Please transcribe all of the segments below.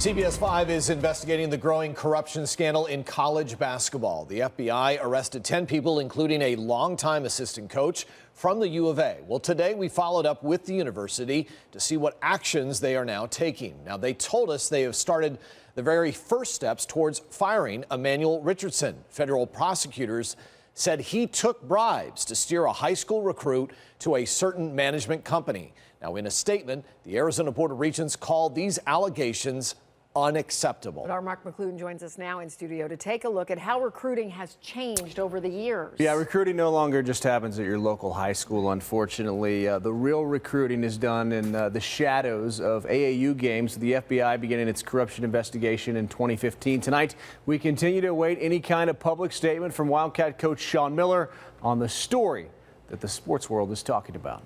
CBS 5 is investigating the growing corruption scandal in college basketball. The FBI arrested 10 people, including a longtime assistant coach from the U of A. Well, today we followed up with the university to see what actions they are now taking. Now, they told us they have started the very first steps towards firing Emmanuel Richardson. Federal prosecutors said he took bribes to steer a high school recruit to a certain management company. Now, in a statement, the Arizona Board of Regents called these allegations unacceptable. But our Mark McClune joins us now in studio to take a look at how recruiting has changed over the years. Yeah, recruiting no longer just happens at your local high school, unfortunately. The real recruiting is done in the shadows of AAU games. The FBI beginning its corruption investigation in 2015. Tonight, we continue to await any kind of public statement from Wildcat coach Sean Miller on the story that the sports world is talking about.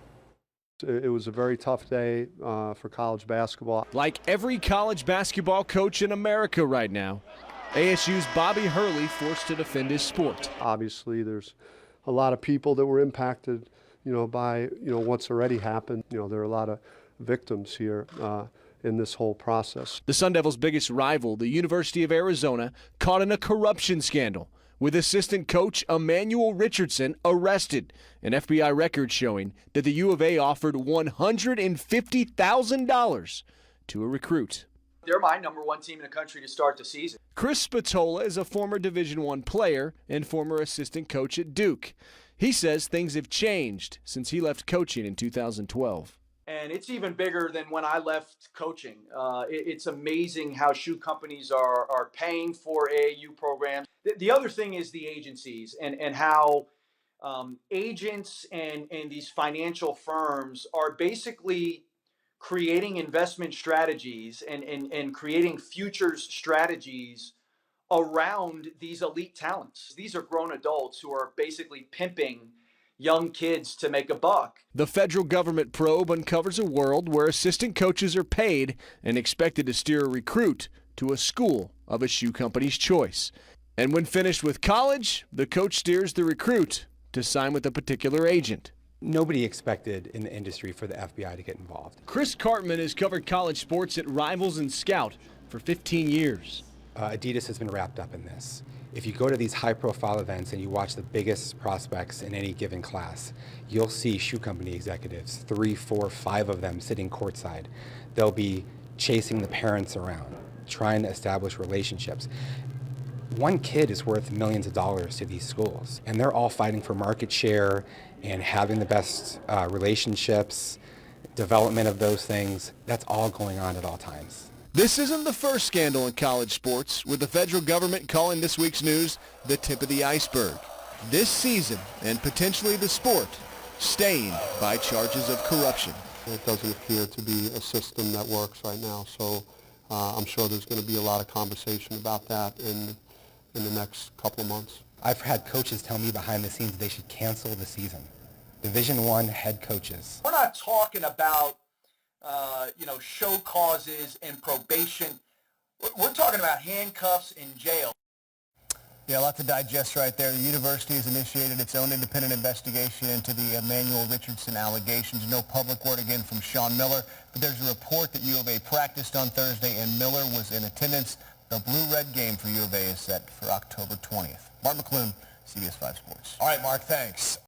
It was a very tough day for college basketball. Like every college basketball coach in America right now, ASU's Bobby Hurley forced to defend his sport. Obviously, there's a lot of people that were impacted, by, what's already happened. There are a lot of victims here in this whole process. The Sun Devils' biggest rival, the University of Arizona, caught in a corruption scandal, with assistant coach Emmanuel Richardson arrested. An FBI record showing that the U of A offered $150,000 to a recruit. They're my #1 team in the country to start the season. Chris Spatola is a former Division I player and former assistant coach at Duke. He says things have changed since he left coaching in 2012. And it's even bigger than when I left coaching. It's amazing how shoe companies are paying for AAU programs. The other thing is the agencies and how agents and these financial firms are basically creating investment strategies and creating futures strategies around these elite talents. These are grown adults who are basically pimping young kids to make a buck. The federal government probe uncovers a world where assistant coaches are paid and expected to steer a recruit to a school of a shoe company's choice. And when finished with college, the coach steers the recruit to sign with a particular agent. Nobody expected in the industry for the FBI to get involved. Chris Cartman has covered college sports at Rivals and Scout for 15 years. Adidas has been wrapped up in this. If you go to these high-profile events and you watch the biggest prospects in any given class, you'll see shoe company executives, 3, 4, 5 of them sitting courtside. They'll be chasing the parents around, trying to establish relationships. One kid is worth millions of dollars to these schools, and they're all fighting for market share and having the best relationships, development of those things. That's all going on at all times. This isn't the first scandal in college sports, with the federal government calling this week's news the tip of the iceberg. This season, and potentially the sport, stained by charges of corruption. It doesn't appear to be a system that works right now, so I'm sure there's going to be a lot of conversation about that in the next couple of months. I've had coaches tell me behind the scenes they should cancel the season. Division I head coaches. We're not talking about show causes and probation. We're talking about handcuffs in jail. Yeah, a lot to digest right there. The university has initiated its own independent investigation into the Emmanuel Richardson allegations. No public word again from Sean Miller, but there's a report that U of A practiced on Thursday and Miller was in attendance. The Blue-Red game for U of A is set for October 20th. Mark McClune, CBS 5 Sports. All right, Mark, thanks.